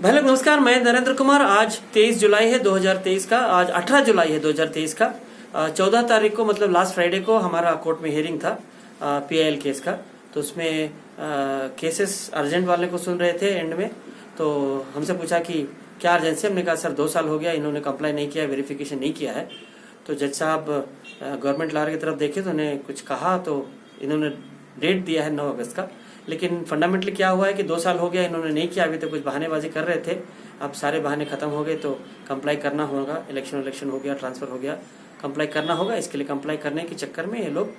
भाई लोग नमस्कार, मैं नरेंद्र कुमार। आज 23 जुलाई है 2023 का। आज 18 जुलाई है 2023 का। 14 तारीख को मतलब लास्ट फ्राइडे को हमारा कोर्ट में हियरिंग था पीआईएल केस का। तो उसमें केसेस अर्जेंट वाले को सुन रहे थे एंड में। तो हमसे पूछा कि क्या अर्जेंसी। हमने कहा सर 2 साल हो गया, इन्होंने कंप्लाई नहीं किया, वेरिफिकेशन नहीं किया है। तो जज साहब गवर्नमेंट लॉयर की तरफ देखे तो उन्हें कुछ कहा, तो इन्होंने डेट दिया है 9 अगस्त का। लेकिन फंडामेंटली क्या हुआ है कि 2 साल हो गया, इन्होंने नहीं किया। अभी तो कुछ बहानेबाजी कर रहे थे, अब सारे बहाने खत्म हो गए तो कंप्लाई करना होगा। इलेक्शन हो गया, ट्रांसफर हो गया, कंप्लाई करना होगा। इसके लिए कंप्लाई करने के चक्कर में ये लोग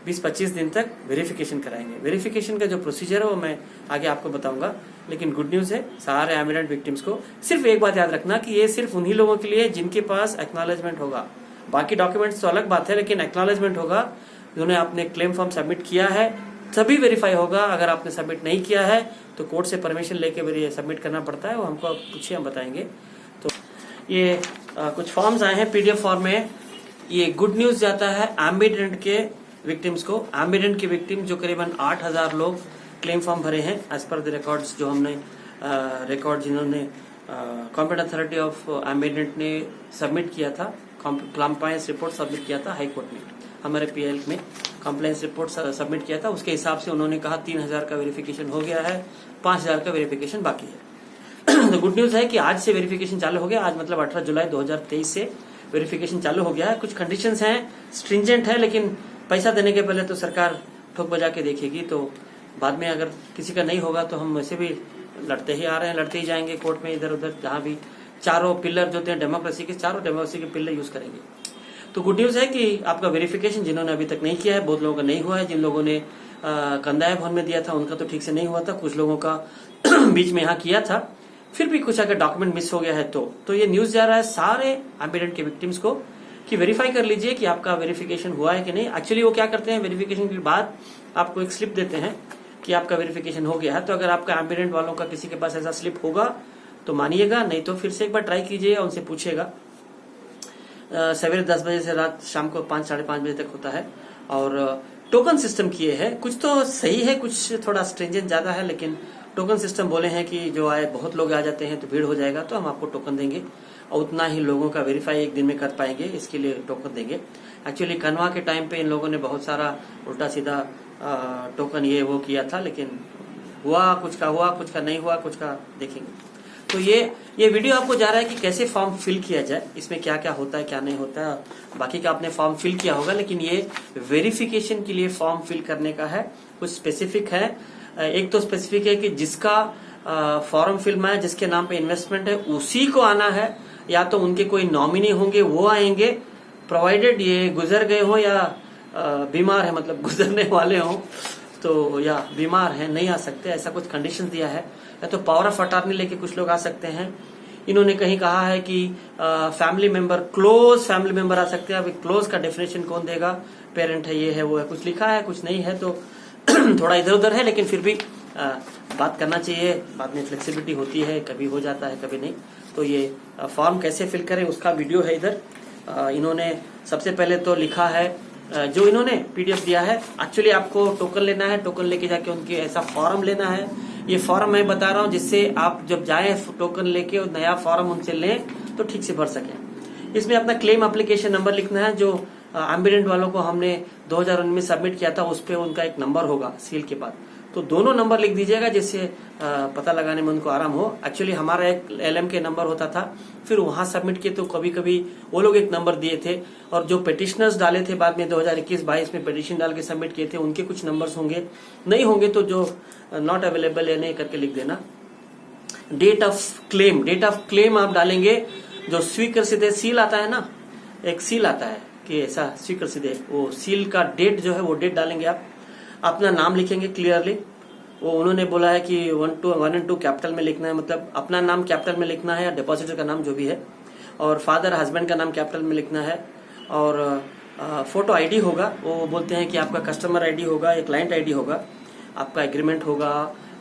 20-25 दिन तक वेरिफिकेशन कराएंगे। वेरिफिकेशन का जो प्रोसीजर है वो मैं आगे आपको बताऊंगा। लेकिन गुड न्यूज है सारे एमिडेंट विक्टिम्स को। सिर्फ एक बात याद रखना कि ये सिर्फ उन्हीं लोगों के लिए जिनके पास एक्नॉलेजमेंट होगा। बाकी डॉक्यूमेंट्स तो अलग बात है, लेकिन एक्नॉलेजमेंट होगा। जिन्होंने आपने क्लेम फॉर्म सबमिट किया है तभी वेरीफाई होगा। अगर आपने सबमिट नहीं किया है तो कोर्ट से परमिशन लेके सबमिट करना पड़ता है। वो हमको पूछिए, हम बताएंगे। तो ये कुछ फॉर्म्स आए हैं पीडीएफ फॉर्म में। ये गुड न्यूज जाता है एम्बिडेंट के विक्टिम्स को। एम्बिडेंट के विक्टिम जो करीबन 8000 लोग क्लेम फॉर्म भरे हैं एज पर द रिकॉर्ड्स जो हमने रिकॉर्ड जिन्होंने कॉम्पिटेंट अथॉरिटी ऑफ एम्बिडेंट ने सबमिट किया था, कंप्लायंस रिपोर्ट सबमिट किया था हाई कोर्ट में। हमारे पीएल में कंप्लायंस रिपोर्ट सबमिट किया था। उसके हिसाब से उन्होंने कहा 3000 का वेरिफिकेशन हो गया है, 5000 का वेरिफिकेशन बाकी है। तो गुड न्यूज है कि आज से वेरिफिकेशन चालू हो गया। आज मतलब 18 जुलाई 2023 से वेरिफिकेशन चालू हो गया है। कुछ कंडीशंस हैं, स्ट्रिंजेंट है, लेकिन पैसा देने के पहले तो सरकार ठोक बजा के देखेगी। तो बाद में अगर किसी का नहीं होगा तो हम वैसे भी लड़ते ही आ रहे हैं, लड़ते ही जाएंगे कोर्ट में इधर उधर। जहां भी चारों पिलर जो थे डेमोक्रेसी के, चारों डेमोक्रेसी के पिलर यूज करेंगे। तो गुड न्यूज है कि आपका वेरिफिकेशन जिन्होंने अभी तक नहीं किया है, बहुत लोगों का नहीं हुआ है। जिन लोगों ने कंदाया भवन में दिया था उनका तो ठीक से नहीं हुआ था। कुछ लोगों का बीच में यहाँ किया था, फिर भी कुछ अगर डॉक्यूमेंट मिस हो गया है तो ये न्यूज जा रहा है सारे एम्बिडेंट के विक्टिम्स को कि वेरीफाई कर लीजिए कि आपका वेरिफिकेशन हुआ है कि नहीं। एक्चुअली वो क्या करते हैं, वेरिफिकेशन के बाद आपको एक स्लिप देते हैं कि आपका वेरिफिकेशन हो गया है। तो अगर आपका एम्बिडेंट वालों का किसी के पास ऐसा स्लिप होगा तो मानिएगा, नहीं तो फिर से एक बार ट्राई कीजिए, उनसे पूछिएगा। सवेरे 10 बजे से रात शाम को 5-5:30 बजे तक होता है। और टोकन सिस्टम किए हैं, कुछ तो सही है, कुछ थोड़ा स्ट्रिंजेंट ज्यादा है। लेकिन टोकन सिस्टम बोले हैं कि जो आए बहुत लोग आ जाते हैं तो भीड़ हो जाएगा, तो हम आपको टोकन देंगे और उतना ही लोगों का वेरीफाई एक दिन में कर पाएंगे, इसके लिए टोकन देंगे। एक्चुअली कनवा के टाइम पे इन लोगों ने बहुत सारा उल्टा सीधा टोकन ये वो किया था, लेकिन हुआ कुछ का नहीं हुआ, कुछ का देखेंगे। तो ये वीडियो आपको जा रहा है कि कैसे फॉर्म फिल किया जाए, इसमें क्या क्या होता है क्या नहीं होता है। बाकी का आपने फॉर्म फिल किया होगा, लेकिन ये वेरिफिकेशन के लिए फॉर्म फिल करने का है। कुछ स्पेसिफिक है। एक तो स्पेसिफिक है कि जिसका फॉर्म फिल में है, जिसके नाम पे इन्वेस्टमेंट है, उसी को आना है। या तो उनके कोई नॉमिनी होंगे वो आएंगे, प्रोवाइडेड ये गुजर गए हो या बीमार है, मतलब गुजरने वाले हों तो, या बीमार है नहीं आ सकते, ऐसा कुछ कंडीशन दिया है। या तो पावर ऑफ अटॉर्नी लेके कुछ लोग आ सकते हैं। इन्होंने कहीं कहा है कि family member, close family member आ सकते हैं। अभी क्लोज का डेफिनेशन कौन देगा, पेरेंट है, ये है वो है, कुछ लिखा है कुछ नहीं है, तो थोड़ा इधर उधर है। लेकिन फिर भी बात करना चाहिए, बाद में फ्लेक्सिबिलिटी होती है, कभी हो जाता है कभी नहीं। तो ये फॉर्म कैसे फिल करें उसका वीडियो है इधर। इन्होंने सबसे पहले तो लिखा है, जो इन्होंने पीडीएफ दिया है। एक्चुअली आपको टोकन लेना है, टोकन लेके जाके उनके ऐसा फॉर्म लेना है। ये फॉर्म मैं बता रहा हूँ जिससे आप जब जाए टोकन लेके और नया फॉर्म उनसे लें तो ठीक से भर सकें। इसमें अपना क्लेम एप्लीकेशन नंबर लिखना है। जो एम्बिडेंट वालों को हमने 2019 में सबमिट किया था उस पर उनका एक नंबर होगा सील के बाद, तो दोनों नंबर लिख दीजिएगा जिससे पता लगाने में उनको आराम हो। एक्चुअली हमारा एक एलएम के नंबर होता था, फिर वहां सबमिट किए तो कभी कभी वो लोग एक नंबर दिए थे। और जो पेटिशनर्स डाले थे बाद में 2021-22 में पेटिशन डाल के सबमिट किए थे, उनके कुछ नंबर्स होंगे, नहीं होंगे तो जो नॉट अवेलेबल है नहीं करके लिख देना। डेट ऑफ क्लेम आप डालेंगे। जो स्वीकृत सील आता है ना, एक सील आता है कि ऐसा स्वीकृत, वो सील का डेट जो है वो डेट डालेंगे आप। अपना नाम लिखेंगे क्लियरली। वो उन्होंने बोला है कि 1 और 2 कैपिटल में लिखना है, मतलब अपना नाम कैपिटल में लिखना है या डिपॉजिटर का नाम जो भी है, और फादर हस्बैंड का नाम कैपिटल में लिखना है। और फोटो आईडी होगा, वो बोलते हैं कि आपका कस्टमर आईडी होगा या क्लाइंट आईडी होगा, आपका एग्रीमेंट होगा,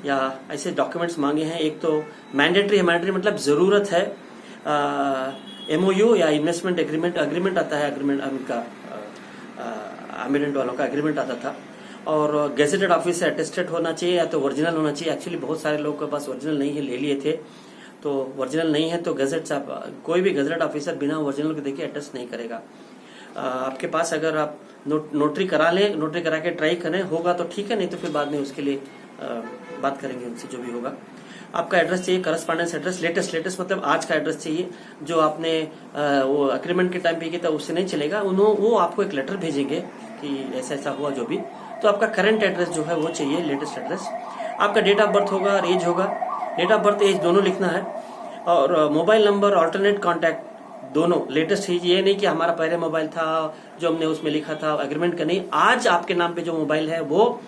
या ऐसे डॉक्यूमेंट्स मांगे हैं। एक तो मैंडेटरी मतलब जरूरत है, एमओयू या इन्वेस्टमेंट अग्रीमेंट आता है, एग्रीमेंट उनका एम्बिडेंट वालों का एग्रीमेंट आता था। और गेजेटेड ऑफिस से अटेस्टेड होना चाहिए या तो ओरिजिनल होना चाहिए। एक्चुअली बहुत सारे लोगों के पास ओरिजिनल नहीं है, ले लिए थे तो ओरिजिनल नहीं है तो गजट कोई भी गजट ऑफिसर बिना ओरिजिनल के देखिए अटेस्ट नहीं करेगा। आपके पास अगर आप नोटरी करा लें, नोटरी करा के ट्राई करें, होगा तो ठीक है, नहीं तो फिर बाद में उसके लिए बात करेंगे उनसे जो भी होगा। आपका एड्रेस चाहिए करस्पॉन्डेंस एड्रेस, लेटेस्ट मतलब आज का एड्रेस चाहिए। जो आपने वो अग्रीमेंट के टाइम पे किया था उससे नहीं चलेगा, वो आपको एक लेटर भेजेंगे कि ऐसा ऐसा हुआ जो भी। तो आपका करंट एड्रेस जो है वो चाहिए, लेटेस्ट एड्रेस। आपका डेट ऑफ बर्थ होगा और एज होगा, डेट ऑफ बर्थ एज दोनों लिखना है। और मोबाइल नंबर ऑल्टरनेट कॉन्टैक्ट दोनों लेटेस्ट है। ये नहीं कि हमारा पहले मोबाइल था जो हमने उसमें लिखा था एग्रीमेंट का, नहीं, आज आपके नाम पे जो मोबाइल है वो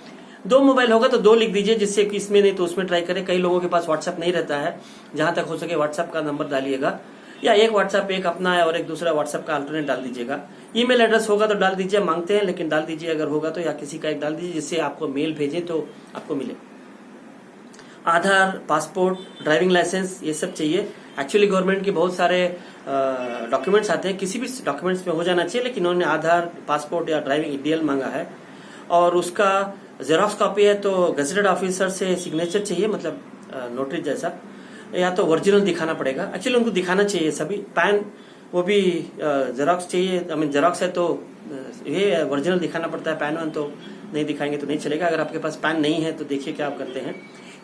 2 मोबाइल होगा तो 2 लिख दीजिए, जिससे कि इसमें नहीं तो उसमें ट्राई करें। कई लोगों के पास व्हाट्सएप नहीं रहता है, जहां तक हो सके व्हाट्सएप का नंबर डालिएगा, या एक व्हाट्सएप एक अपना है और एक दूसरा व्हाट्सएप का अल्टरनेट डाल दीजिएगा। ईमेल एड्रेस होगा तो डाल दीजिए, मांगते हैं लेकिन डाल दीजिए अगर होगा तो, या किसी का एक डाल दीजिए जिससे आपको मेल भेजे तो आपको मिले। आधार, पासपोर्ट, ड्राइविंग लाइसेंस ये सब चाहिए। एक्चुअली गवर्नमेंट के बहुत सारे डॉक्यूमेंट्स आते हैं, किसी भी डॉक्यूमेंट्स में हो जाना चाहिए, लेकिन उन्होंने आधार, पासपोर्ट या ड्राइविंग डीएल मांगा है। और उसका जेरोक्स कॉपी है तो गजेटेड ऑफिसर से सिग्नेचर चाहिए, मतलब नोटरी जैसा, या तो ओरिजिनल दिखाना पड़ेगा। एक्चुअली उनको दिखाना चाहिए सभी। पैन वो भी जेरोक्स चाहिए, आई मीन जेरोक्स है तो ये ओरिजिनल दिखाना पड़ता है। पैन वन तो नहीं दिखाएंगे तो नहीं चलेगा। अगर आपके पास पैन नहीं है तो देखिए क्या आप करते हैं।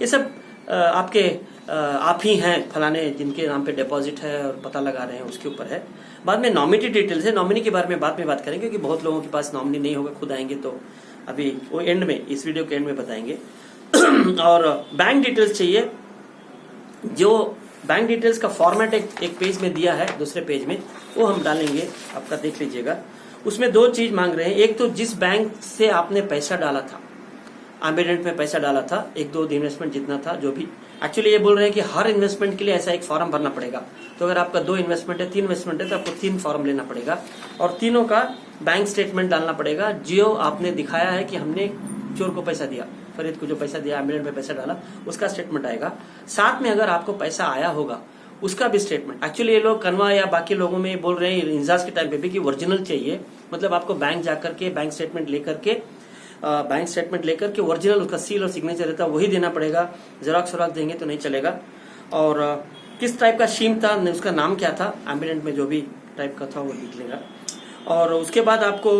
ये सब आप ही हैं फलाने जिनके नाम पे डिपॉजिट है और पता लगा रहे हैं, उसके ऊपर है। बाद में नॉमिनी डिटेल्स है, नॉमिनी के बारे में बाद में बात करेंगे, क्योंकि बहुत लोगों के पास नॉमिनी नहीं होगा, खुद आएंगे तो अभी वो एंड में, इस वीडियो के एंड में बताएंगे। और बैंक डिटेल्स चाहिए। जो बैंक डिटेल्स का फॉर्मेट एक पेज में दिया है, दूसरे पेज में वो हम डालेंगे, आपका देख लीजिएगा। उसमें 2 चीज मांग रहे हैं। एक तो जिस बैंक से आपने पैसा डाला था, एम्बेडेंट में पैसा डाला था, 1-2 इन्वेस्टमेंट जितना था जो भी। एक्चुअली ये बोल रहे हैं कि हर इन्वेस्टमेंट के लिए ऐसा एक फॉर्म भरना पड़ेगा। तो अगर आपका 2 इन्वेस्टमेंट है, 3 इन्वेस्टमेंट है, तो आपको 3 फॉर्म लेना पड़ेगा और तीनों का बैंक स्टेटमेंट डालना पड़ेगा। जो आपने दिखाया है कि हमने चोर को पैसा दिया, फरीद को जो पैसा दिया, एम्बेडेंट में पैसा डाला, उसका स्टेटमेंट आएगा। साथ में अगर आपको पैसा आया होगा उसका भी स्टेटमेंट। एक्चुअली ये लोग कनवा या बाकी लोगों में बोल रहे हैं इंजाज के टाइम पे भी कि ओरिजिनल चाहिए, मतलब आपको बैंक जाकर के बैंक स्टेटमेंट लेकर के ओरिजिनल उसका सील और सिग्नेचर रहता है वही देना पड़ेगा। जेरोक्स देंगे तो नहीं चलेगा। और किस टाइप का शीम था, उसका नाम क्या था, एम्बेडेंट में जो भी टाइप का था वो लिख लेगा। और उसके बाद आपको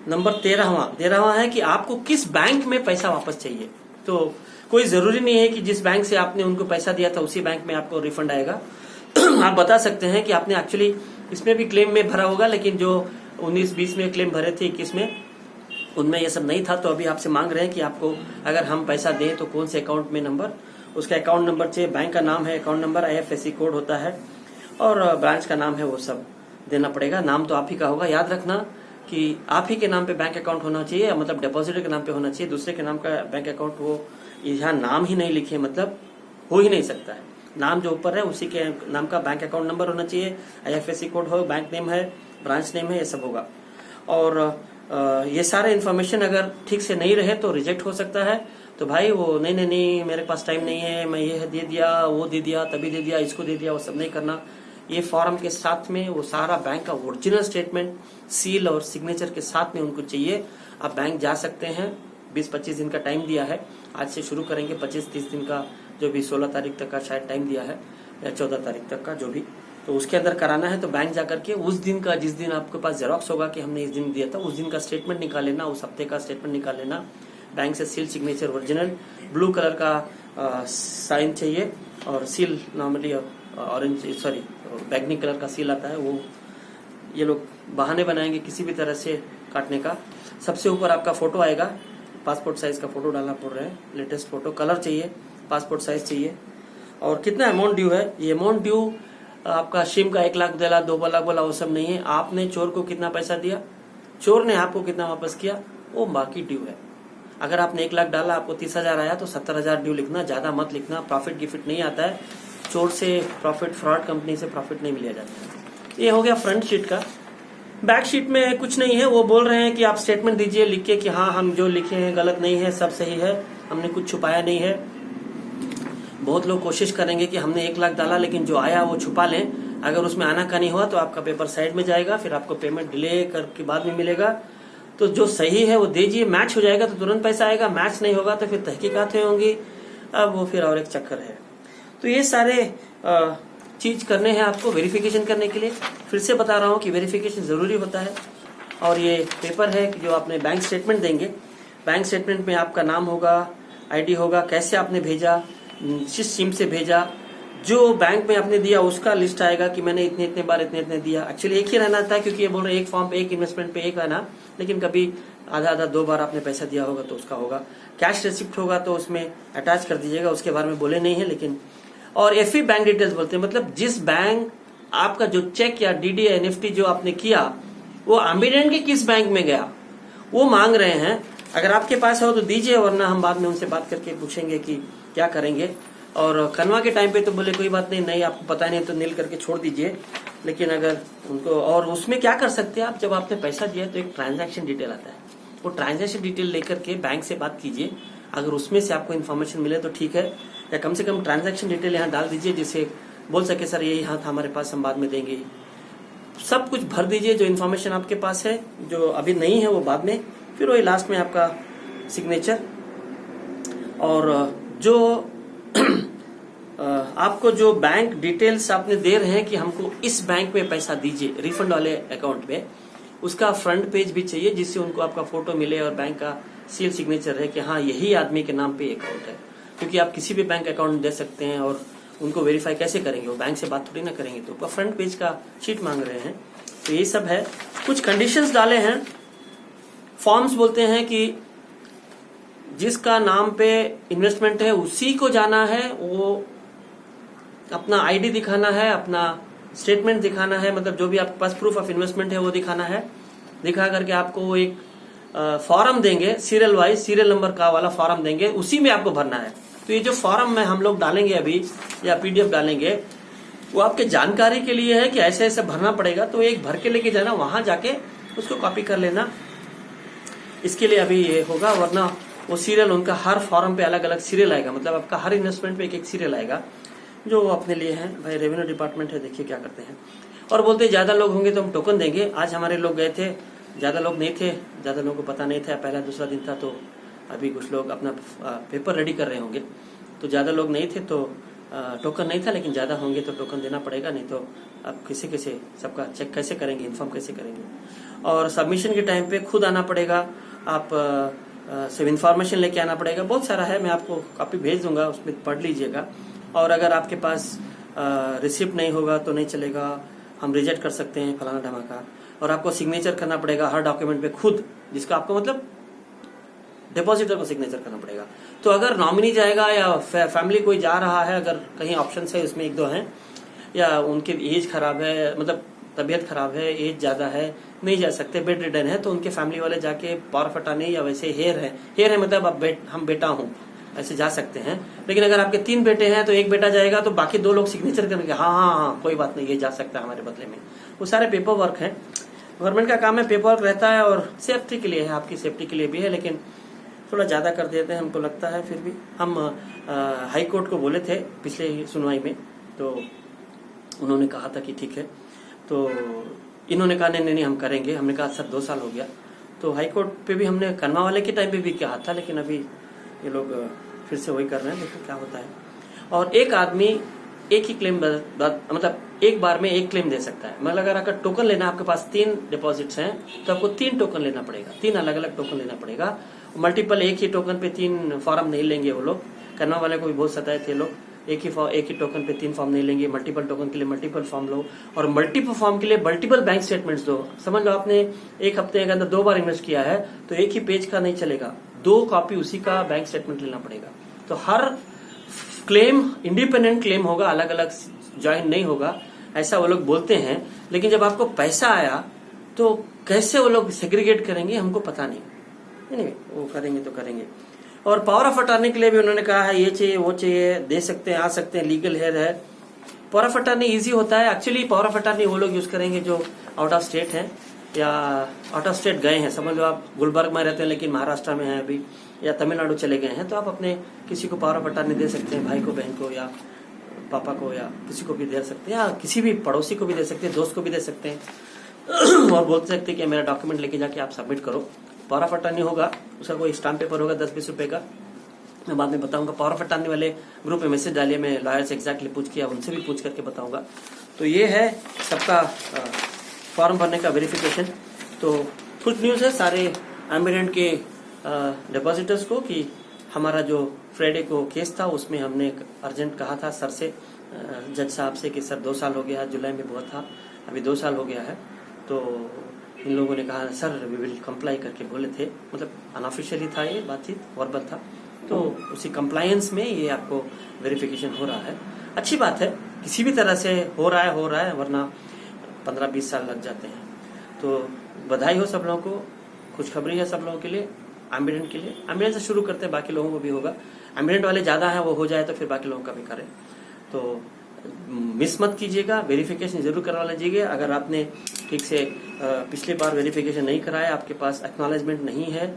नंबर 13वां है कि आपको किस बैंक में पैसा वापस चाहिए। तो कोई जरूरी नहीं है कि जिस बैंक से आपने उनको पैसा दिया था उसी बैंक में आपको रिफंड आएगा। आप बता सकते हैं कि आपने एक्चुअली इसमें भी क्लेम में भरा होगा, लेकिन जो 19-20 में क्लेम भरे थे, 21 में, उनमें ये सब नहीं था। तो अभी आपसे मांग रहे हैं कि आपको अगर हम पैसा दें तो कौन से अकाउंट में नंबर, उसका अकाउंट नंबर चाहिए, बैंक का नाम है, अकाउंट नंबर, IFSC कोड होता है और ब्रांच का नाम है, वो सब देना पड़ेगा। नाम तो आप ही का होगा, याद रखना कि आप ही के नाम पे बैंक अकाउंट होना चाहिए, मतलब डिपॉजिटर के नाम पे होना चाहिए। दूसरे के नाम का बैंक अकाउंट वो यहाँ नाम ही नहीं लिखे, मतलब हो ही नहीं सकता है। नाम जो ऊपर है उसी के नाम का बैंक अकाउंट नंबर होना चाहिए, IFSC कोड हो, बैंक नेम है, ब्रांच नेम है, ये सब होगा। और ये सारे इन्फॉर्मेशन अगर ठीक से नहीं रहे तो रिजेक्ट हो सकता है। तो भाई वो नहीं मेरे पास टाइम नहीं है, मैं ये दे दिया, वो दे दिया, तभी दे दिया, इसको दे दिया, वो सब नहीं करना। ये फॉर्म के साथ में वो सारा बैंक का ओरिजिनल स्टेटमेंट, सील और सिग्नेचर के साथ में उनको चाहिए। आप बैंक जा सकते हैं, 20-25 दिन का टाइम दिया है, आज से शुरू करेंगे, 25-30 दिन का जो भी 16 तारीख तक का शायद टाइम दिया है, या 14 तारीख तक का जो भी, तो उसके अंदर कराना है। तो बैंक जाकर के उस दिन का, जिस दिन आपके पास जेरोक्स होगा कि हमने इस दिन दिया था, उस दिन का स्टेटमेंट निकाल लेना, उस हफ्ते का स्टेटमेंट निकाल लेना। बैंक से seal, signature original, blue colour का साइन चाहिए और सील नॉर्मली बैगनी कलर का सील आता है, वो ये लोग बहाने बनाएंगे किसी भी तरह से काटने का। सबसे ऊपर आपका फोटो आएगा, पासपोर्ट साइज का फोटो डालना पड़ रहा है, लेटेस्ट फोटो, कलर चाहिए, पासपोर्ट साइज चाहिए। और कितना अमाउंट ड्यू है, ये अमाउंट ड्यू आपका शिम का 1 लाख 2 लाख बोला, वो सब नहीं है। आपने चोर को कितना पैसा दिया, चोर ने आपको कितना वापस किया, वो बाकी ड्यू है। अगर आपने 1 लाख डाला, आपको 30,000 आया तो 70,000 ड्यू लिखना, ज्यादा मत लिखना। प्रॉफिट गिफिट नहीं आता है, चोर से प्रॉफिट, फ्रॉड कंपनी से प्रॉफिट नहीं मिला जाता है। ये हो गया फ्रंट शीट का। बैक शीट में कुछ नहीं है, वो बोल रहे हैं कि आप स्टेटमेंट दीजिए लिख के कि हाँ हम जो लिखे हैं गलत नहीं है, सब सही है, हमने कुछ छुपाया नहीं है। बहुत लोग कोशिश करेंगे कि हमने 1 लाख डाला लेकिन जो आया वो छुपा लें। अगर उसमें आना का नहीं हुआ तो आपका पेपर साइड में जाएगा, फिर आपको पेमेंट डिले करके बाद में मिलेगा। तो जो सही है वो दीजिए, मैच हो जाएगा तो तुरंत पैसा आएगा, मैच नहीं होगा तो फिर तहकीकातें होंगी, अब वो फिर और एक चक्कर है। तो ये सारे चीज करने हैं आपको वेरिफिकेशन करने के लिए। फिर से बता रहा हूँ कि वेरिफिकेशन जरूरी होता है। और ये पेपर है कि जो आपने बैंक स्टेटमेंट देंगे, बैंक स्टेटमेंट में आपका नाम होगा, आईडी होगा, कैसे आपने भेजा, किस सिम से भेजा, जो बैंक में आपने दिया उसका लिस्ट आएगा कि मैंने इतने इतने बार इतने इतने दिया। एक्चुअली एक ही रहना था, क्योंकि ये बोल रहे एक फॉर्म पे एक इन्वेस्टमेंट पे एक है ना, लेकिन कभी आधा आधा 2 बार आपने पैसा दिया होगा तो उसका होगा। कैश रिसिप्ट होगा तो उसमें अटैच कर दीजिएगा, उसके बारे में बोले नहीं है लेकिन। और एफई बैंक डिटेल्स बोलते हैं, मतलब जिस बैंक आपका जो चेक या डीडी या एनएफटी जो आपने किया वो एम्बिडेंट के किस बैंक में गया वो मांग रहे हैं। अगर आपके पास हो तो दीजिए, वरना हम बाद में उनसे बात करके पूछेंगे कि क्या करेंगे। और कनवा के टाइम पे तो बोले कोई बात नहीं, आपको पता नहीं तो नील करके छोड़ दीजिए। लेकिन अगर उनको, और उसमें क्या कर सकते हैं आप, जब आपने पैसा दिया तो एक ट्रांजैक्शन डिटेल आता है, वो ट्रांजैक्शन डिटेल लेकर के बैंक से बात कीजिए। अगर उसमें से आपको इन्फॉर्मेशन मिले तो ठीक है, या कम से कम ट्रांजैक्शन डिटेल यहाँ डाल दीजिए, जिससे बोल सके सर ये यहाँ था हमारे पास, हम बाद में देंगे। सब कुछ भर दीजिए जो इन्फॉर्मेशन आपके पास है, जो अभी नहीं है वो बाद में, फिर वही लास्ट में आपका सिग्नेचर। और जो आपको जो बैंक डिटेल्स आपने दे रहे हैं कि हमको इस बैंक में पैसा दीजिए रिफंड वाले अकाउंट में, उसका फ्रंट पेज भी चाहिए, जिससे उनको आपका फोटो मिले और बैंक का सील सिग्नेचर है कि हाँ यही आदमी के नाम पे अकाउंट है। क्योंकि आप किसी भी बैंक अकाउंट दे सकते हैं और उनको वेरीफाई कैसे करेंगे, वो बैंक से बात थोड़ी ना करेंगे, तो फ्रंट पेज का शीट मांग रहे हैं। तो ये सब है, कुछ कंडीशंस डाले हैं। फॉर्म्स बोलते हैं कि जिसका नाम पे इन्वेस्टमेंट है उसी को जाना है, वो अपना आईडी दिखाना है, अपना स्टेटमेंट दिखाना है, मतलब जो भी आपके पास प्रूफ ऑफ इन्वेस्टमेंट है वो दिखाना है। दिखा करके आपको वो एक फॉर्म देंगे, सीरियल वाइज, सीरियल नंबर का वाला फॉर्म देंगे, उसी में आपको भरना है। तो ये जो फॉर्म में हम लोग डालेंगे अभी या पीडीएफ डालेंगे, वो आपके जानकारी के लिए है कि ऐसे ऐसे भरना पड़ेगा। तो एक भर के लेके जाना, वहां जाके उसको कॉपी कर लेना, इसके लिए अभी ये होगा। वरना वो सीरियल, उनका हर फॉर्म पे अलग अलग सीरियल आएगा, मतलब आपका हर इन्वेस्टमेंट पे एक एक सीरियल आएगा, जो अपने लिए है। भाई रेवेन्यू डिपार्टमेंट है, देखिए क्या करते हैं। और बोलते ज्यादा लोग होंगे तो हम टोकन देंगे। आज हमारे लोग गए थे, ज्यादा लोग नहीं थे, ज्यादा लोगों को पता नहीं था, पहला दूसरा दिन था, तो अभी कुछ लोग अपना पेपर रेडी कर रहे होंगे, तो ज्यादा लोग नहीं थे तो टोकन नहीं था, लेकिन ज्यादा होंगे तो टोकन देना पड़ेगा, नहीं तो आप किसी किसी सबका चेक कैसे करेंगे, इन्फॉर्म कैसे करेंगे। और सबमिशन के टाइम पे खुद आना पड़ेगा, आप सब इन्फॉर्मेशन लेके आना पड़ेगा, बहुत सारा है, मैं आपको कॉपी भेज दूंगा, उसमें पढ़ लीजिएगा। और अगर आपके पास रिसिप्ट नहीं होगा तो नहीं चलेगा, हम रिजेक्ट कर सकते हैं फलाना धमाका। और आपको सिग्नेचर करना पड़ेगा हर डॉक्यूमेंट पे खुद, जिसका आपको मतलब डिपॉजिटर को सिग्नेचर करना पड़ेगा। तो अगर नॉमिनी जाएगा या फैमिली कोई जा रहा है, अगर कहीं ऑप्शन है उसमें एक दो हैं, या उनकी एज खराब है, मतलब तबीयत खराब है, एज ज्यादा है, नहीं जा सकते, बेड रिडन है, तो उनके फैमिली वाले जाके पावर फटाने, या वैसे हेयर है मतलब अब हम बेटा हूँ ऐसे जा सकते हैं। लेकिन अगर आपके 3 बेटे हैं तो एक बेटा जाएगा तो बाकी 2 लोग सिग्नेचर करेंगे, हाँ कोई बात नहीं, ये जा सकता है हमारे बदले में। वो सारे पेपर वर्क है, गवर्नमेंट का काम है, पेपर वर्क रहता है, और सेफ्टी के लिए है, आपकी सेफ्टी के लिए भी है, लेकिन थोड़ा ज्यादा कर देते हैं हमको लगता है। फिर भी हम हाई कोर्ट को बोले थे पिछले सुनवाई में, तो उन्होंने कहा था कि ठीक है, तो इन्होंने कहा नहीं हम करेंगे। हमने कहा सर 2 साल हो गया, तो हाई कोर्ट पे भी हमने कनवा वाले के टाइम पे भी कहा था, लेकिन अभी ये लोग फिर से वही कर रहे हैं, देखो क्या होता है। और एक आदमी एक ही क्लेम, मतलब एक बार में एक क्लेम दे सकता है। मतलब अगर टोकन लेना, आपके पास 3 डिपॉजिट्स हैं तो आपको 3 टोकन लेना पड़ेगा, 3 अलग अलग टोकन लेना पड़ेगा। मल्टीपल एक ही टोकन पे 3 फॉर्म नहीं लेंगे वो लोग, कन्वा वाले को भी बहुत सताए थे लोग, एक ही टोकन पे 3 फॉर्म नहीं लेंगे, मल्टीपल टोकन के लिए मल्टीपल फॉर्म लो, और मल्टीपल फॉर्म के लिए मल्टीपल बैंक स्टेटमेंट्स दो। समझ लो आपने एक हफ्ते के अंदर 2 बार इन्वेस्ट किया है, तो एक ही पेज का नहीं चलेगा, 2 कॉपी उसी का बैंक स्टेटमेंट लेना पड़ेगा। तो हर क्लेम इंडिपेंडेंट क्लेम होगा, अलग अलग ज्वाइन नहीं होगा, ऐसा वो लोग बोलते हैं। लेकिन जब आपको पैसा आया तो कैसे वो लोग सेग्रीगेट करेंगे हमको पता नहीं, वो करेंगे तो करेंगे। और पावर ऑफ अटॉर्नी के लिए भी उन्होंने कहा है, ये चाहिए वो चाहिए, दे सकते हैं, आ सकते हैं, लीगल हेयर है। पावर ऑफ अटॉर्नी इजी होता है एक्चुअली। पावर ऑफ अटॉर्नी वो लोग यूज करेंगे जो आउट ऑफ स्टेट है या आउट ऑफ स्टेट गए हैं। समझ लो आप गुलबर्ग में रहते हैं लेकिन महाराष्ट्र में है अभी, या तमिलनाडु चले गए हैं, तो आप अपने किसी को पावर ऑफ अटॉर्नी दे सकते हैं, भाई को, बहन को, या पापा को, या किसी को भी दे सकते हैं, या किसी भी पड़ोसी को भी दे सकते हैं, दोस्त को भी दे सकते हैं। और बोल सकते हैं कि मेरा डॉक्यूमेंट लेके जाके आप सबमिट करो। पावर ऑफ अटॉर्नी होगा, उसका कोई स्टाम्प पेपर होगा 10-20 रुपए का, मैं बाद में बताऊंगा। पावर ऑफ अटॉर्नी वाले ग्रुप में मैसेज डालिए, मैं लॉयर से एग्जैक्टली पूछ किया, उनसे भी पूछ करके बताऊंगा। तो ये है सबका फॉर्म भरने का वेरिफिकेशन। तो कुछ न्यूज़ है सारे एम्बिडेंट के डिपॉजिटर्स को कि हमारा जो फ्राइडे को केस था उसमें हमने अर्जेंट कहा था सर से, जज साहब से कि सर 2 साल हो गया, जुलाई में हुआ था, अभी 2 साल हो गया है। तो इन लोगों ने कहा सर वी विल कंप्लाई करके बोले थे, मतलब अनऑफिशियली था ये बातचीत, वर्बल था। तो उसी कंप्लायंस में ये आपको वेरिफिकेशन हो रहा है। अच्छी बात है, किसी भी तरह से हो रहा है, वरना 15-20 साल लग जाते हैं। तो बधाई हो सब लोगों को, खुशखबरी है सब लोगों के लिए, एम्बिडेंट के लिए। एम्बिडेंट से शुरू करते हैं, बाकी लोगों को भी होगा। एम्बिडेंट वाले ज्यादा है, वो हो जाए तो फिर बाकी लोगों का भी करें। तो मिस मत कीजिएगा, वेरिफिकेशन जरूर करवा लीजिएगा। अगर आपने ठीक से पिछली बार वेरिफिकेशन नहीं कराया, आपके पास एक्नॉलेजमेंट नहीं है,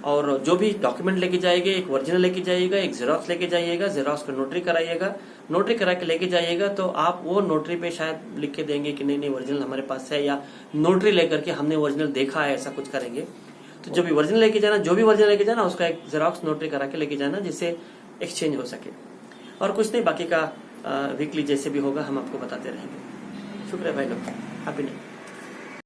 और जो भी डॉक्यूमेंट लेके जाइएगा, एक ओरिजिनल लेके जाइएगा, एक जेरोक्स लेके जाइएगा, जेरोक्स को नोटरी कराइएगा, नोटरी करा के लेके जाइएगा, तो आप वो नोटरी पे शायद लिख के देंगे कि नहीं ओरिजिनल हमारे पास है, या नोटरी लेकर के हमने ओरिजिनल देखा है, ऐसा कुछ करेंगे। तो जो भी ओरिजिनल लेके जाना, उसका एक जेरोक्स नोटरी करा के लेके जाना, जिससे एक्सचेंज हो सके। और कुछ नहीं, बाकी का वीकली जैसे भी होगा हम आपको बताते रहेंगे। शुक्रिया भाई लोग, हैप्पी न्यू ईयर।